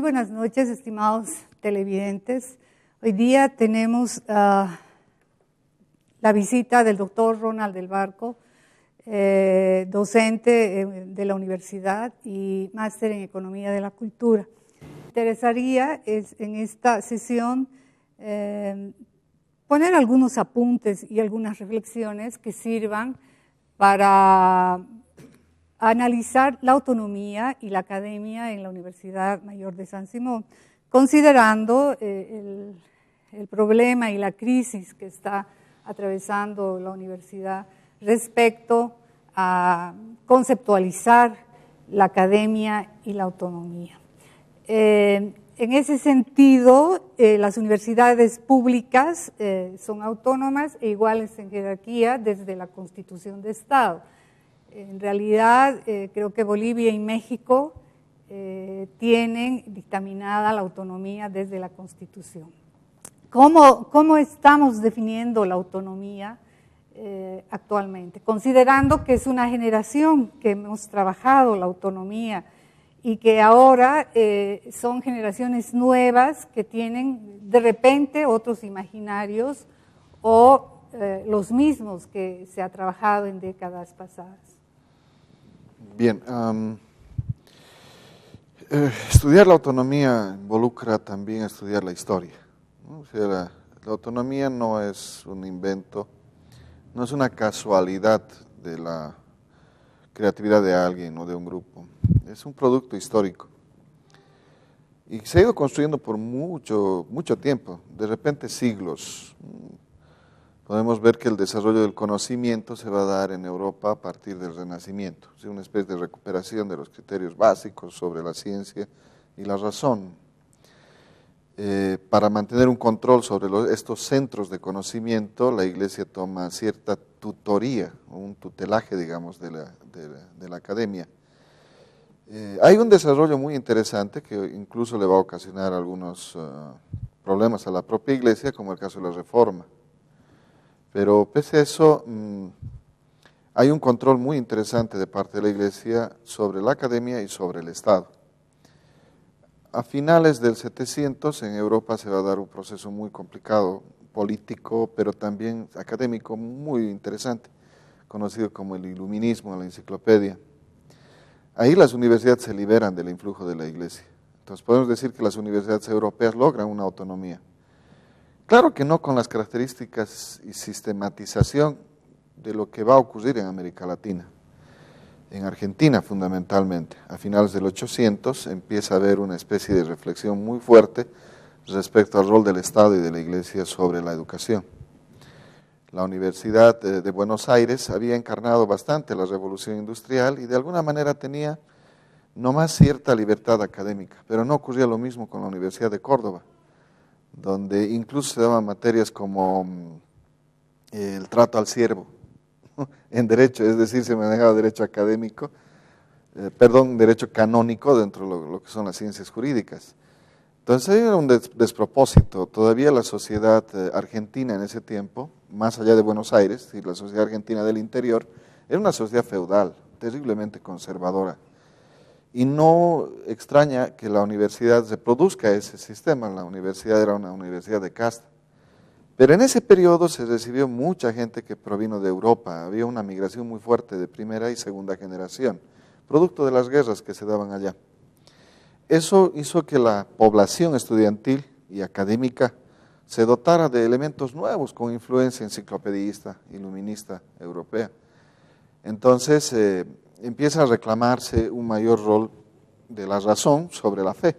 buenas noches, estimados televidentes. Hoy día tenemos la visita del doctor Ronald del Barco, docente de la universidad y máster en Economía de la Cultura. Me interesaría en esta sesión poner algunos apuntes y algunas reflexiones que sirvan para analizar la autonomía y la academia en la Universidad Mayor de San Simón, considerando el problema y la crisis que está atravesando la universidad respecto a conceptualizar la academia y la autonomía. En ese sentido, las universidades públicas son autónomas e iguales en jerarquía desde la Constitución de Estado. En realidad, creo que Bolivia y México tienen dictaminada la autonomía desde la Constitución. ¿Cómo estamos definiendo la autonomía actualmente? Considerando que es una generación que hemos trabajado la autonomía y que ahora son generaciones nuevas que tienen de repente otros imaginarios o los mismos que se ha trabajado en décadas pasadas. Bien, estudiar la autonomía involucra también estudiar la historia, ¿no? O sea, la autonomía no es un invento, no es una casualidad de la creatividad de alguien o de un grupo, es un producto histórico y se ha ido construyendo por mucho tiempo, de repente siglos. Podemos ver que el desarrollo del conocimiento se va a dar en Europa a partir del Renacimiento, ¿sí? Una especie de recuperación de los criterios básicos sobre la ciencia y la razón. Para mantener un control sobre estos centros de conocimiento, la Iglesia toma cierta tutoría, o un tutelaje, digamos, de la academia. Hay un desarrollo muy interesante que incluso le va a ocasionar algunos problemas a la propia Iglesia, como el caso de la Reforma. Pero pese a eso, hay un control muy interesante de parte de la Iglesia sobre la academia y sobre el Estado. A finales del 700 en Europa se va a dar un proceso muy complicado, político, pero también académico, muy interesante, conocido como el iluminismo, la enciclopedia. Ahí las universidades se liberan del influjo de la Iglesia. Entonces podemos decir que las universidades europeas logran una autonomía. Claro que no con las características y sistematización de lo que va a ocurrir en América Latina. En Argentina fundamentalmente, a finales del 800 empieza a haber una especie de reflexión muy fuerte respecto al rol del Estado y de la Iglesia sobre la educación. La Universidad de Buenos Aires había encarnado bastante la revolución industrial y de alguna manera tenía nomás cierta libertad académica, pero no ocurría lo mismo con la Universidad de Córdoba, donde incluso se daban materias como el trato al siervo en derecho, es decir, se manejaba derecho académico, derecho canónico dentro de lo que son las ciencias jurídicas. Entonces era un despropósito. Todavía la sociedad argentina en ese tiempo, más allá de Buenos Aires, y la sociedad argentina del interior, era una sociedad feudal, terriblemente conservadora. Y no extraña que la universidad reproduzca ese sistema. La universidad era una universidad de casta. Pero en ese periodo se recibió mucha gente que provino de Europa. Había una migración muy fuerte de primera y segunda generación, producto de las guerras que se daban allá. Eso hizo que la población estudiantil y académica se dotara de elementos nuevos con influencia enciclopedista, iluminista europea. Entonces empieza a reclamarse un mayor rol de la razón sobre la fe.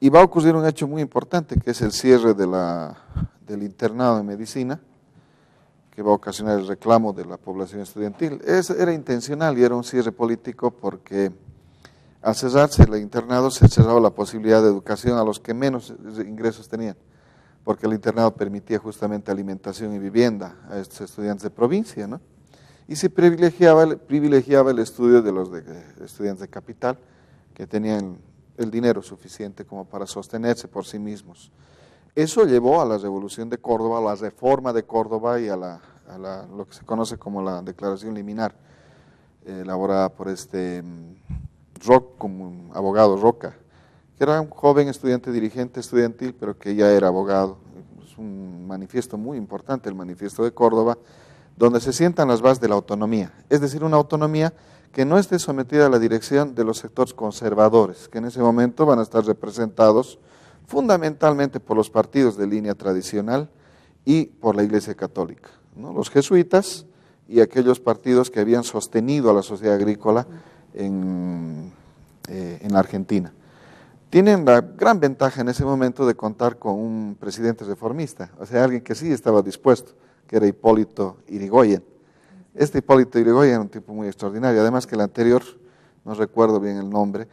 Y va a ocurrir un hecho muy importante, que es el cierre del internado en medicina, que va a ocasionar el reclamo de la población estudiantil. Era intencional y era un cierre político porque al cerrarse el internado se cerraba la posibilidad de educación a los que menos ingresos tenían, porque el internado permitía justamente alimentación y vivienda a estos estudiantes de provincia, ¿no? Y se privilegiaba el estudio de los estudiantes de capital, que tenían el dinero suficiente como para sostenerse por sí mismos. Eso llevó a la Revolución de Córdoba, a la Reforma de Córdoba y a lo que se conoce como la Declaración Liminar, elaborada por como abogado Roca, que era un joven estudiante dirigente estudiantil, pero que ya era abogado. Es un manifiesto muy importante, el Manifiesto de Córdoba, donde se sientan las bases de la autonomía, es decir, una autonomía que no esté sometida a la dirección de los sectores conservadores, que en ese momento van a estar representados fundamentalmente por los partidos de línea tradicional y por la Iglesia Católica, ¿no? Los jesuitas y aquellos partidos que habían sostenido a la sociedad agrícola en la Argentina. Tienen la gran ventaja en ese momento de contar con un presidente reformista, o sea, alguien que sí estaba dispuesto, que era Hipólito Yrigoyen. Este Hipólito Yrigoyen era un tipo muy extraordinario, además que el anterior, no recuerdo bien el nombre,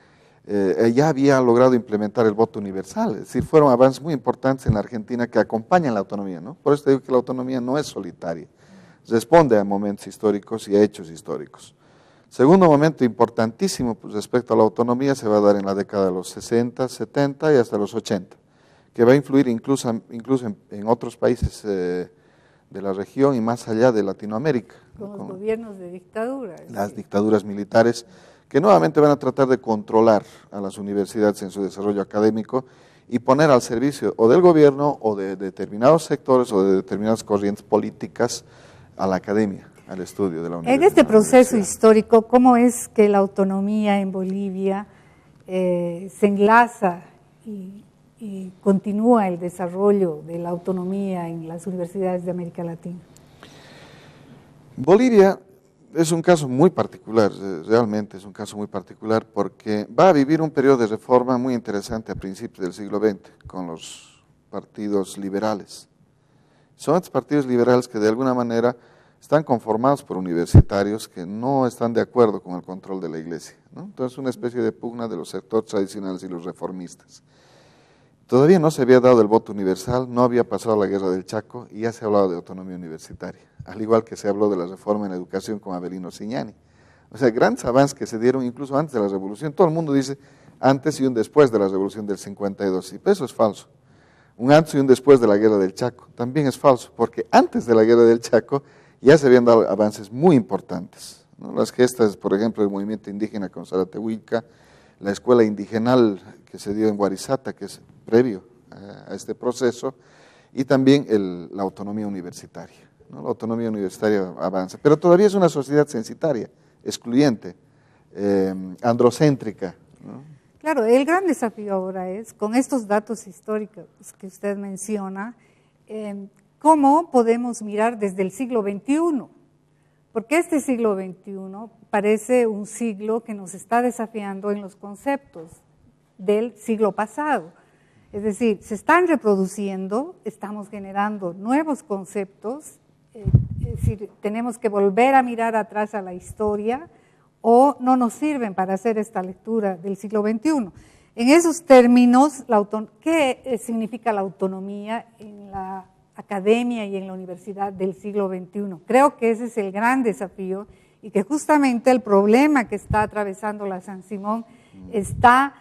ya había logrado implementar el voto universal, es decir, fueron avances muy importantes en la Argentina que acompañan la autonomía, ¿no? Por eso te digo que la autonomía no es solitaria, responde a momentos históricos y a hechos históricos. Segundo momento importantísimo pues, respecto a la autonomía se va a dar en la década de los 60, 70 y hasta los 80, que va a influir incluso en otros países de la región y más allá de Latinoamérica. Con los gobiernos de dictadura. Las dictaduras militares que nuevamente van a tratar de controlar a las universidades en su desarrollo académico y poner al servicio o del gobierno o de determinados sectores o de determinadas corrientes políticas a la academia, al estudio de la universidad. En este proceso histórico, ¿cómo es que la autonomía en Bolivia se enlaza y continúa el desarrollo de la autonomía en las universidades de América Latina? Bolivia es un caso muy particular, realmente es un caso muy particular porque va a vivir un periodo de reforma muy interesante a principios del siglo XX con los partidos liberales. Son estos partidos liberales que de alguna manera están conformados por universitarios que no están de acuerdo con el control de la iglesia, ¿no? Entonces una especie de pugna de los sectores tradicionales y los reformistas. Todavía no se había dado el voto universal, no había pasado la guerra del Chaco y ya se hablaba de autonomía universitaria, al igual que se habló de la reforma en la educación con Avelino Ziñani. O sea, grandes avances que se dieron incluso antes de la revolución. Todo el mundo dice antes y un después de la revolución del 52, y eso es falso. Un antes y un después de la guerra del Chaco también es falso, porque antes de la guerra del Chaco ya se habían dado avances muy importantes, ¿no? Las gestas, por ejemplo, del movimiento indígena con Zaratehuilca, la escuela indigenal que se dio en Guarizata, que es previo a este proceso, y también la autonomía universitaria, ¿no? La autonomía universitaria avanza, pero todavía es una sociedad censitaria, excluyente, androcéntrica, ¿no? Claro, el gran desafío ahora es, con estos datos históricos que usted menciona, ¿cómo podemos mirar desde el siglo XXI? Porque este siglo XXI parece un siglo que nos está desafiando en los conceptos del siglo pasado. Es decir, se están reproduciendo, estamos generando nuevos conceptos, es decir, tenemos que volver a mirar atrás a la historia o no nos sirven para hacer esta lectura del siglo XXI. En esos términos, ¿qué significa la autonomía en la academia y en la universidad del siglo XXI? Creo que ese es el gran desafío y que justamente el problema que está atravesando la San Simón está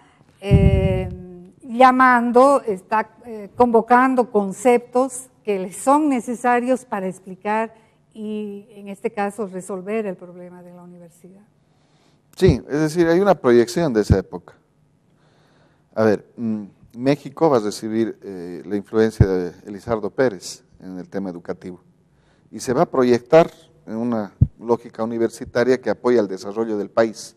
está convocando conceptos que les son necesarios para explicar y en este caso resolver el problema de la universidad. Sí, es decir, hay una proyección de esa época. A ver, México va a recibir la influencia de Elizardo Pérez en el tema educativo y se va a proyectar en una lógica universitaria que apoya el desarrollo del país,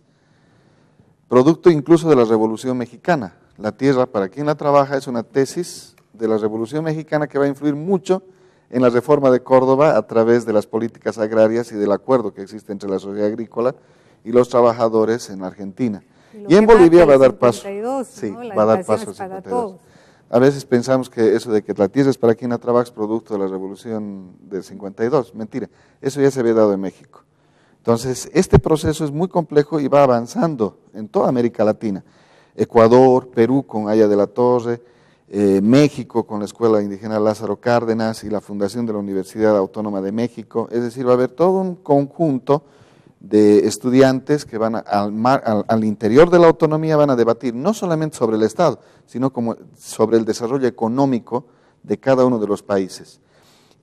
producto incluso de la Revolución Mexicana. La tierra para quien la trabaja es una tesis de la Revolución Mexicana que va a influir mucho en la reforma de Córdoba a través de las políticas agrarias y del acuerdo que existe entre la sociedad agrícola y los trabajadores en la Argentina. Y en Bolivia va a dar paso. Sí, ¿no? Va a dar paso al 52. A veces pensamos que eso de que la tierra es para quien la trabaja es producto de la Revolución del 52. Mentira, eso ya se había dado en México. Entonces, este proceso es muy complejo y va avanzando en toda América Latina. Ecuador, Perú con Aya de la Torre, México con la Escuela Indígena Lázaro Cárdenas y la fundación de la Universidad Autónoma de México. Es decir, va a haber todo un conjunto de estudiantes que van al interior de la autonomía van a debatir no solamente sobre el Estado, sino como sobre el desarrollo económico de cada uno de los países.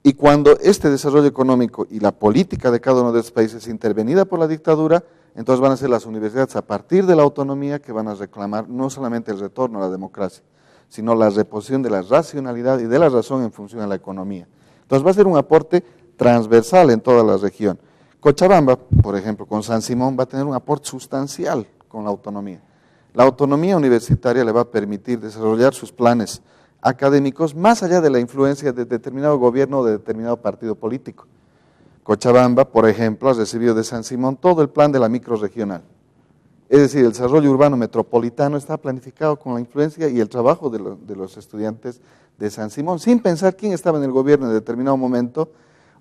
Y cuando este desarrollo económico y la política de cada uno de los países es intervenida por la dictadura, entonces van a ser las universidades a partir de la autonomía que van a reclamar no solamente el retorno a la democracia, sino la reposición de la racionalidad y de la razón en función de la economía. Entonces va a ser un aporte transversal en toda la región. Cochabamba, por ejemplo, con San Simón va a tener un aporte sustancial con la autonomía. La autonomía universitaria le va a permitir desarrollar sus planes académicos más allá de la influencia de determinado gobierno o de determinado partido político. Cochabamba, por ejemplo, ha recibido de San Simón todo el plan de la microrregional. Es decir, el desarrollo urbano metropolitano está planificado con la influencia y el trabajo de los estudiantes de San Simón, sin pensar quién estaba en el gobierno en determinado momento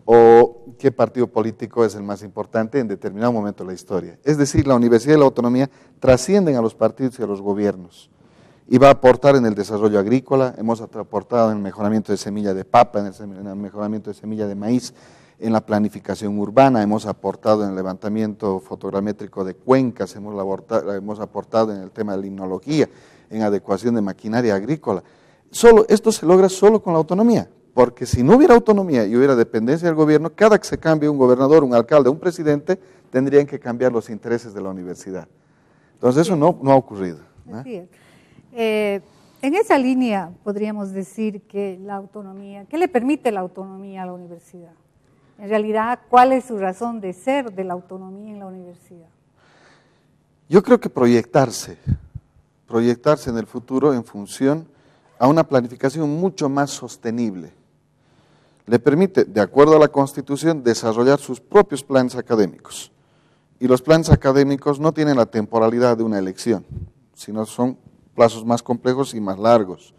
o qué partido político es el más importante en determinado momento de la historia. Es decir, la Universidad y la Autonomía trascienden a los partidos y a los gobiernos y va a aportar en el desarrollo agrícola. Hemos aportado en el mejoramiento de semilla de papa, en el mejoramiento de semilla de maíz, en la planificación urbana, hemos aportado en el levantamiento fotogramétrico de cuencas, hemos aportado en el tema de la limnología, en adecuación de maquinaria agrícola. Esto se logra solo con la autonomía, porque si no hubiera autonomía y hubiera dependencia del gobierno, cada que se cambie un gobernador, un alcalde, un presidente, tendrían que cambiar los intereses de la universidad. Entonces eso no ha ocurrido, ¿no? Así es. En esa línea podríamos decir que la autonomía, ¿qué le permite la autonomía a la universidad? En realidad, ¿cuál es su razón de ser de la autonomía en la universidad? Yo creo que proyectarse en el futuro en función a una planificación mucho más sostenible. Le permite, de acuerdo a la Constitución, desarrollar sus propios planes académicos. Y los planes académicos no tienen la temporalidad de una elección, sino son plazos más complejos y más largos.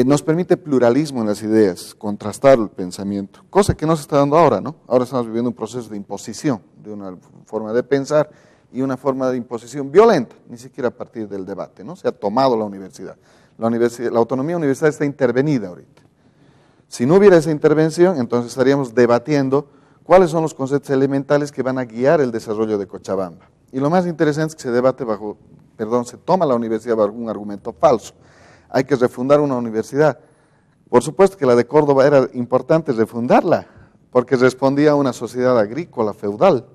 Nos permite pluralismo en las ideas, contrastar el pensamiento, cosa que no se está dando ahora, ¿no? Ahora estamos viviendo un proceso de imposición, de una forma de pensar y una forma de imposición violenta, ni siquiera a partir del debate, ¿no? Se ha tomado la universidad. La autonomía universitaria está intervenida ahorita. Si no hubiera esa intervención, entonces estaríamos debatiendo cuáles son los conceptos elementales que van a guiar el desarrollo de Cochabamba. Y lo más interesante es que se toma la universidad bajo un argumento falso. Hay que refundar una universidad. Por supuesto que la de Córdoba era importante refundarla, porque respondía a una sociedad agrícola, feudal,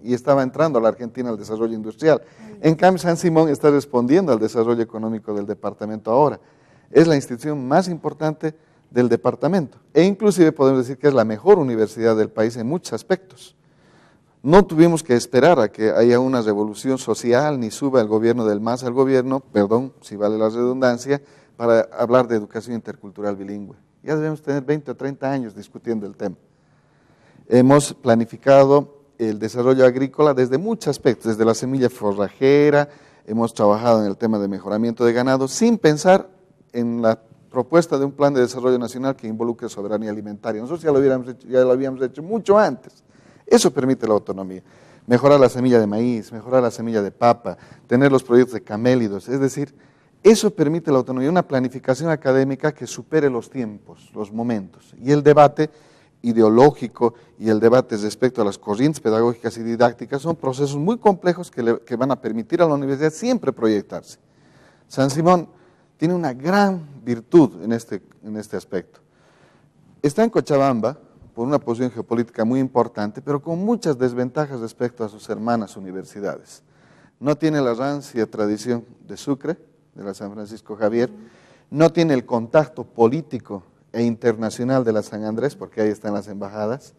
y estaba entrando a la Argentina al desarrollo industrial. En cambio, San Simón está respondiendo al desarrollo económico del departamento ahora. Es la institución más importante del departamento, e inclusive podemos decir que es la mejor universidad del país en muchos aspectos. No tuvimos que esperar a que haya una revolución social, ni suba el gobierno del MAS al gobierno, perdón, si vale la redundancia, para hablar de educación intercultural bilingüe. Ya debemos tener 20 o 30 años discutiendo el tema. Hemos planificado el desarrollo agrícola desde muchos aspectos, desde la semilla forrajera, hemos trabajado en el tema de mejoramiento de ganado, sin pensar en la propuesta de un plan de desarrollo nacional que involucre soberanía alimentaria. Nosotros ya lo habíamos hecho mucho antes. Eso permite la autonomía. Mejorar la semilla de maíz, mejorar la semilla de papa, tener los proyectos de camélidos, es decir, eso permite la autonomía, una planificación académica que supere los tiempos, los momentos, y el debate ideológico y el debate respecto a las corrientes pedagógicas y didácticas son procesos muy complejos que van a permitir a la universidad siempre proyectarse. San Simón tiene una gran virtud en este aspecto. Está en Cochabamba, por una posición geopolítica muy importante, pero con muchas desventajas respecto a sus hermanas universidades. No tiene la rancia tradición de Sucre, de la San Francisco Javier, no tiene el contacto político e internacional de la San Andrés, porque ahí están las embajadas,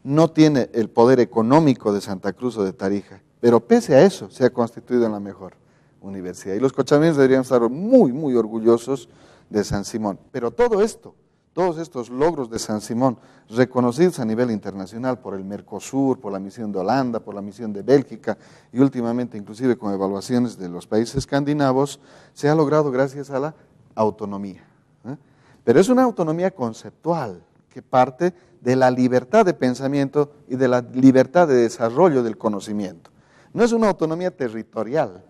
no tiene el poder económico de Santa Cruz o de Tarija, pero pese a eso se ha constituido en la mejor universidad. Y los cochabeños deberían estar muy, muy orgullosos de San Simón. Pero todo esto, todos estos logros de San Simón, reconocidos a nivel internacional por el Mercosur, por la misión de Holanda, por la misión de Bélgica y últimamente inclusive con evaluaciones de los países escandinavos, se ha logrado gracias a la autonomía. Pero es una autonomía conceptual que parte de la libertad de pensamiento y de la libertad de desarrollo del conocimiento. No es una autonomía territorial.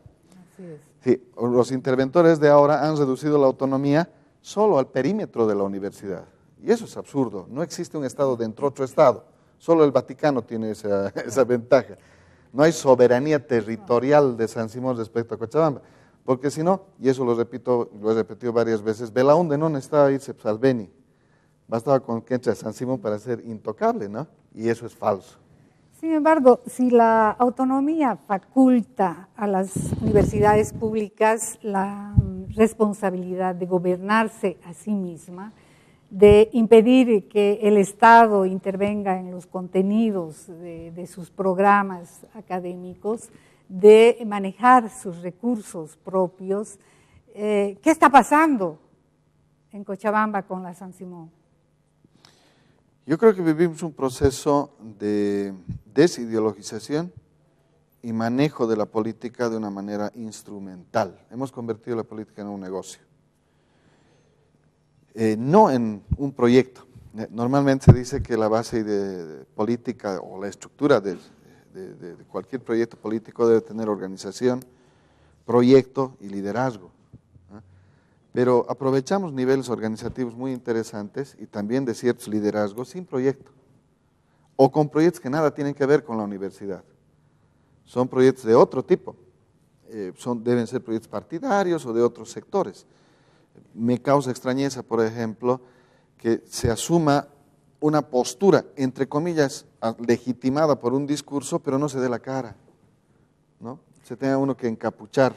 Así es. Sí, los interventores de ahora han reducido la autonomía solo al perímetro de la universidad. Y eso es absurdo. No existe un Estado dentro de otro Estado. Solo el Vaticano tiene esa ventaja. No hay soberanía territorial de San Simón respecto a Cochabamba. Porque si no, y eso lo he repetido varias veces, Belaúnde no necesitaba irse al Beni. Bastaba con que entre a San Simón para ser intocable, ¿no? Y eso es falso. Sin embargo, si la autonomía faculta a las universidades públicas la responsabilidad de gobernarse a sí misma, de impedir que el Estado intervenga en los contenidos de sus programas académicos, de manejar sus recursos propios, ¿qué está pasando en Cochabamba con la San Simón? Yo creo que vivimos un proceso de desideologización y manejo de la política de una manera instrumental. Hemos convertido la política en un negocio, no en un proyecto. Normalmente se dice que la base de política o la estructura de cualquier proyecto político debe tener organización, proyecto y liderazgo. Pero aprovechamos niveles organizativos muy interesantes y también de ciertos liderazgos sin proyecto, o con proyectos que nada tienen que ver con la universidad. Son proyectos de otro tipo, deben ser proyectos partidarios o de otros sectores. Me causa extrañeza, por ejemplo, que se asuma una postura, entre comillas, legitimada por un discurso, pero no se dé la cara, ¿no? Se tenga uno que encapuchar.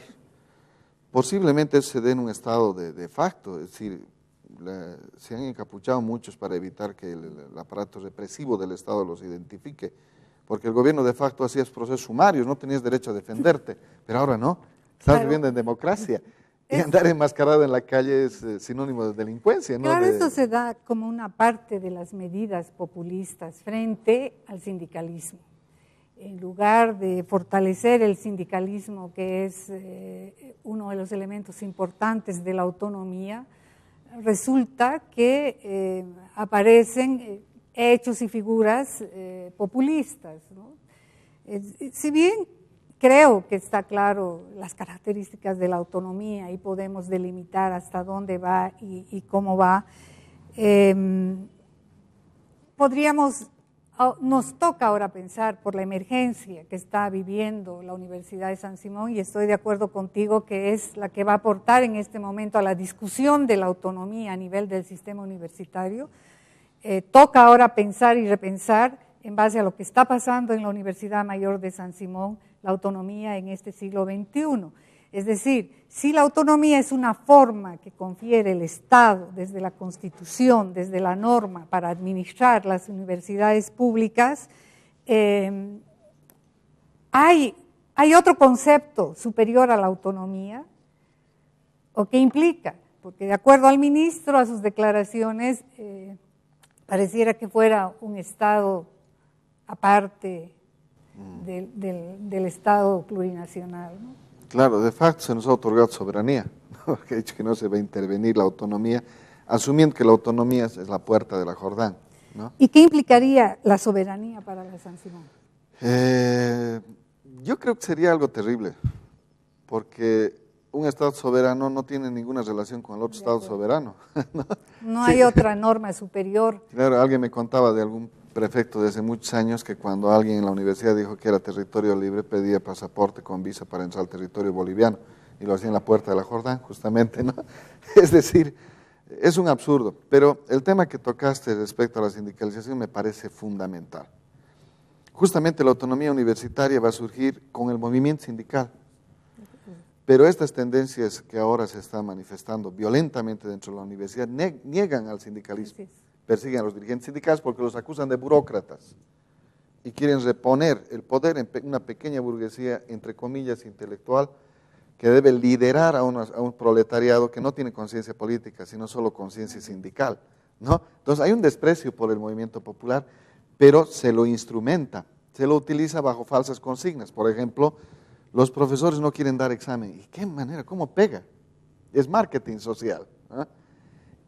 Posiblemente se dé en un estado de facto, es decir, se han encapuchado muchos para evitar que el aparato represivo del Estado los identifique, porque el gobierno de facto hacía procesos sumarios, no tenías derecho a defenderte, pero ahora no, estás viviendo en democracia. Y andar enmascarado en la calle es sinónimo de delincuencia, ¿no? Claro, esto se da como una parte de las medidas populistas frente al sindicalismo. En lugar de fortalecer el sindicalismo, que es uno de los elementos importantes de la autonomía, resulta que aparecen hechos y figuras populistas, ¿no? Si bien creo que está claro las características de la autonomía y podemos delimitar hasta dónde va y cómo va, nos toca ahora pensar por la emergencia que está viviendo la Universidad de San Simón, y estoy de acuerdo contigo que es la que va a aportar en este momento a la discusión de la autonomía a nivel del sistema universitario. Toca ahora pensar y repensar en base a lo que está pasando en la Universidad Mayor de San Simón, la autonomía en este siglo XXI. Es decir, si la autonomía es una forma que confiere el Estado desde la Constitución, desde la norma para administrar las universidades públicas, hay otro concepto superior a la autonomía, ¿o qué implica? Porque de acuerdo al ministro, a sus declaraciones, pareciera que fuera un Estado aparte del Estado plurinacional, ¿no? Claro, de facto se nos ha otorgado soberanía, ¿no? Que ha dicho que no se va a intervenir la autonomía, asumiendo que la autonomía es la puerta de la Jordán, ¿no? ¿Y qué implicaría la soberanía para la San Simón? Yo creo que sería algo terrible, porque un Estado soberano no tiene ninguna relación con el otro Estado soberano, ¿no? No hay otra norma superior. Claro, alguien me contaba de algún prefecto de hace muchos años que cuando alguien en la universidad dijo que era territorio libre, pedía pasaporte con visa para entrar al territorio boliviano, y lo hacía en la puerta de la Jordán, justamente, ¿no? Es decir, es un absurdo, pero el tema que tocaste respecto a la sindicalización me parece fundamental. Justamente la autonomía universitaria va a surgir con el movimiento sindical, pero estas tendencias que ahora se están manifestando violentamente dentro de la universidad niegan al sindicalismo. Persiguen a los dirigentes sindicales porque los acusan de burócratas y quieren reponer el poder en una pequeña burguesía, entre comillas, intelectual, que debe liderar a un proletariado que no tiene conciencia política, sino solo conciencia sindical, ¿no? Entonces hay un desprecio por el movimiento popular, pero se lo instrumenta, se lo utiliza bajo falsas consignas. Por ejemplo, los profesores no quieren dar examen. ¿Y qué manera? ¿Cómo pega? Es marketing social, ¿eh?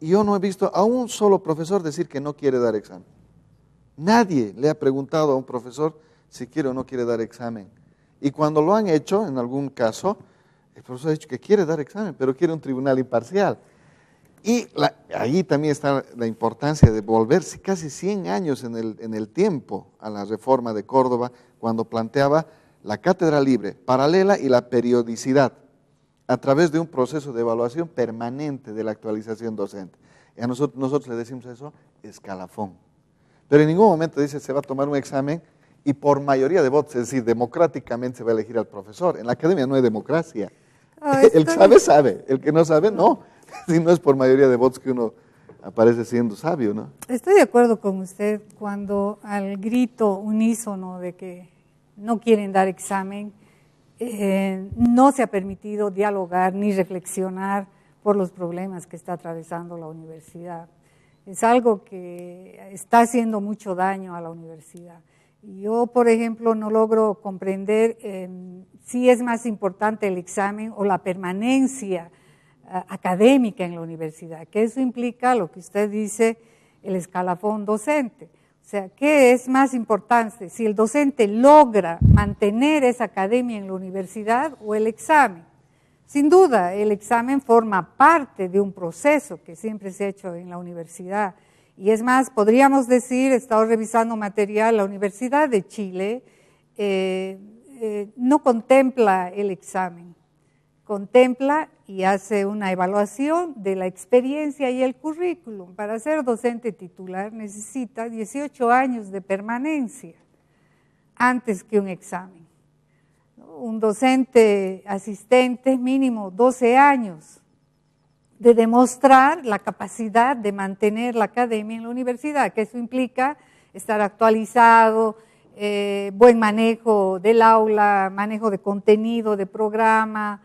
Y yo no he visto a un solo profesor decir que no quiere dar examen. Nadie le ha preguntado a un profesor si quiere o no quiere dar examen. Y cuando lo han hecho, en algún caso, el profesor ha dicho que quiere dar examen, pero quiere un tribunal imparcial. Y ahí también está la importancia de volverse casi 100 años en el tiempo a la reforma de Córdoba, cuando planteaba la cátedra libre, paralela y la periodicidad, a través de un proceso de evaluación permanente de la actualización docente. Y a nosotros le decimos eso, escalafón. Pero en ningún momento dice se va a tomar un examen y por mayoría de votos, es decir, democráticamente se va a elegir al profesor. En la academia no hay democracia. El que sabe, sabe. El que no sabe, no. Si no es por mayoría de votos que uno aparece siendo sabio, ¿no? Estoy de acuerdo con usted cuando al grito unísono de que no quieren dar examen, no se ha permitido dialogar ni reflexionar por los problemas que está atravesando la universidad. Es algo que está haciendo mucho daño a la universidad. Yo, por ejemplo, no logro comprender si es más importante el examen o la permanencia académica en la universidad, que eso implica lo que usted dice, el escalafón docente. O sea, ¿qué es más importante? Si el docente logra mantener esa academia en la universidad o el examen. Sin duda, el examen forma parte de un proceso que siempre se ha hecho en la universidad. Y es más, podríamos decir, he estado revisando material, la Universidad de Chile no contempla el examen, contempla y hace una evaluación de la experiencia y el currículum. Para ser docente titular necesita 18 años de permanencia antes que un examen. Un docente asistente mínimo 12 años de demostrar la capacidad de mantener la academia en la universidad, que eso implica estar actualizado, buen manejo del aula, manejo de contenido, de programa.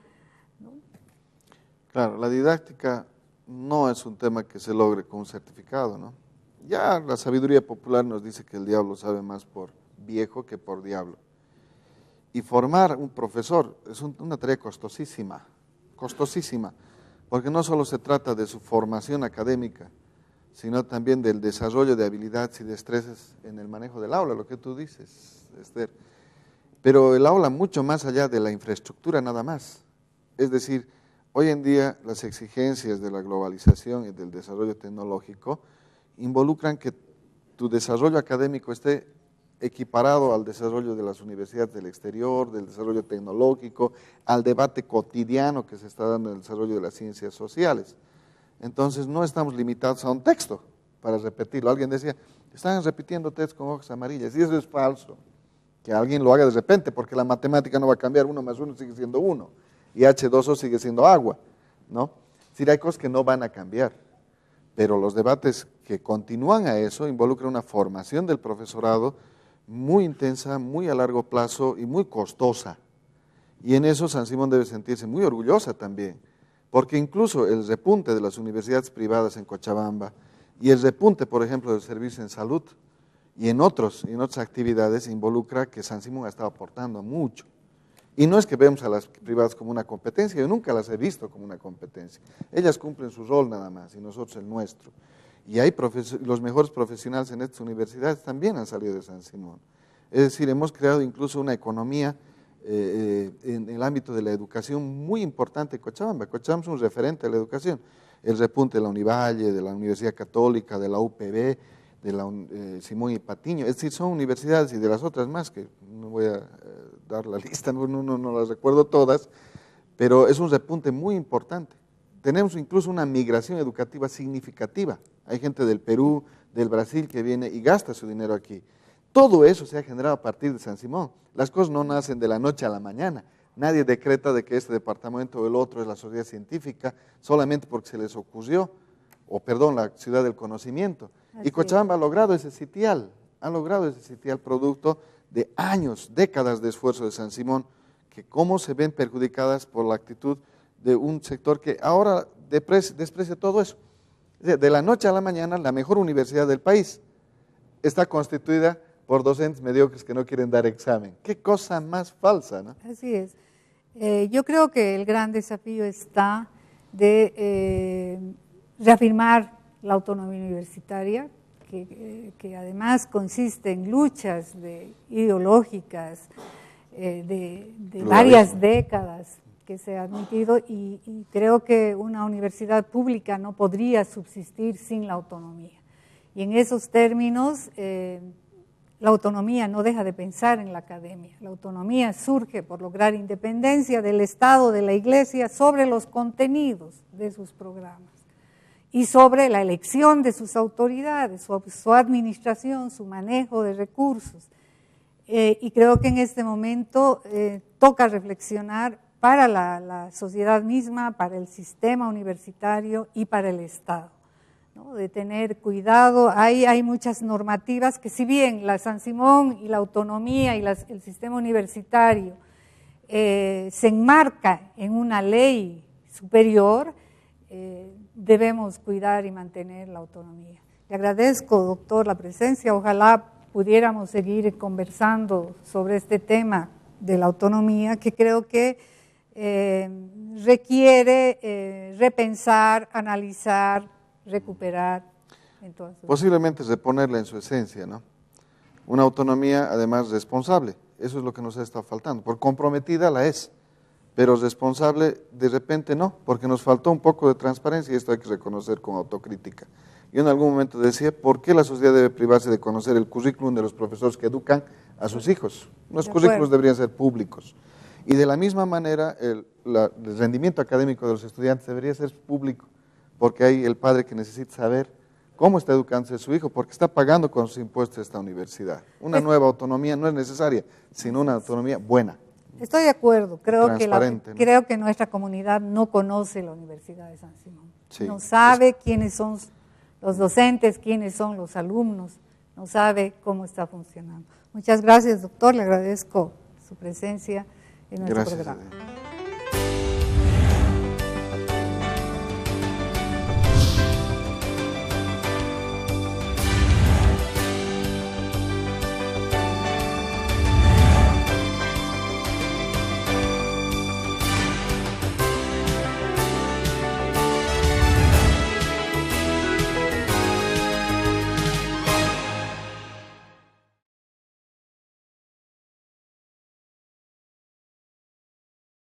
Claro, la didáctica no es un tema que se logre con un certificado, ¿no? Ya la sabiduría popular nos dice que el diablo sabe más por viejo que por diablo. Y formar un profesor es una tarea costosísima, porque no solo se trata de su formación académica, sino también del desarrollo de habilidades y destrezas en el manejo del aula, lo que tú dices, Esther. Pero el aula mucho más allá de la infraestructura nada más. Es decir, hoy en día las exigencias de la globalización y del desarrollo tecnológico involucran que tu desarrollo académico esté equiparado al desarrollo de las universidades del exterior, del desarrollo tecnológico, al debate cotidiano que se está dando en el desarrollo de las ciencias sociales. Entonces no estamos limitados a un texto para repetirlo. Alguien decía, están repitiendo textos con hojas amarillas, y eso es falso. Que alguien lo haga de repente, porque la matemática no va a cambiar, 1 más 1 sigue siendo 1, y H2O sigue siendo agua, ¿no? Es decir, hay cosas que no van a cambiar, pero los debates que continúan a eso involucran una formación del profesorado muy intensa, muy a largo plazo y muy costosa. Y en eso San Simón debe sentirse muy orgullosa también, porque incluso el repunte de las universidades privadas en Cochabamba y el repunte, por ejemplo, del servicio en salud y en otras actividades involucra que San Simón ha estado aportando mucho. Y no es que vemos a las privadas como una competencia, yo nunca las he visto como una competencia. Ellas cumplen su rol nada más y nosotros el nuestro. Y hay los mejores profesionales en estas universidades también han salido de San Simón. Es decir, hemos creado incluso una economía en el ámbito de la educación muy importante en Cochabamba. Cochabamba es un referente de la educación. El repunte de la Univalle, de la Universidad Católica, de la UPB, de la Simón y Patiño. Es decir, son universidades y de las otras más, que no voy a dar la lista, no las recuerdo todas, pero es un repunte muy importante. Tenemos incluso una migración educativa significativa. Hay gente del Perú, del Brasil que viene y gasta su dinero aquí. Todo eso se ha generado a partir de San Simón. Las cosas no nacen de la noche a la mañana. Nadie decreta de que este departamento o el otro es la sociedad científica solamente porque se les ocurrió, la ciudad del conocimiento. Y Cochabamba ha logrado ese sitial producto de años, décadas de esfuerzo de San Simón, que cómo se ven perjudicadas por la actitud de un sector que ahora desprecia todo eso. De la noche a la mañana, la mejor universidad del país está constituida por docentes mediocres que no quieren dar examen. Qué cosa más falsa, ¿no? Así es. Yo creo que el gran desafío está de reafirmar la autonomía universitaria, que además consiste en luchas ideológicas de varias décadas que se ha admitido, y creo que una universidad pública no podría subsistir sin la autonomía. Y en esos términos, la autonomía no deja de pensar en la academia. La autonomía surge por lograr independencia del Estado, de la Iglesia, sobre los contenidos de sus programas y sobre la elección de sus autoridades, su administración, su manejo de recursos. y creo que en este momento toca reflexionar para la sociedad misma, para el sistema universitario y para el Estado, ¿no? De tener cuidado. Hay muchas normativas que, si bien la San Simón y la autonomía y el sistema universitario se enmarca en una ley superior, debemos cuidar y mantener la autonomía. Le agradezco, doctor, la presencia. Ojalá pudiéramos seguir conversando sobre este tema de la autonomía, que creo que requiere repensar, analizar, recuperar. Posiblemente reponerla en su esencia, ¿no? Una autonomía además responsable, eso es lo que nos está faltando. Por comprometida la es, pero responsable de repente no, porque nos faltó un poco de transparencia y esto hay que reconocer con autocrítica. Yo en algún momento decía, ¿por qué la sociedad debe privarse de conocer el currículum de los profesores que educan a sus hijos? Los currículos deberían ser públicos. Y de la misma manera, el rendimiento académico de los estudiantes debería ser público, porque hay el padre que necesita saber cómo está educándose su hijo, porque está pagando con sus impuestos esta universidad. Una nueva autonomía no es necesaria, sino una autonomía buena. Estoy de acuerdo, creo que nuestra comunidad no conoce la Universidad de San Simón. Sí, no sabe quiénes son los docentes, quiénes son los alumnos, no sabe cómo está funcionando. Muchas gracias, doctor, le agradezco su presencia en nuestro programa.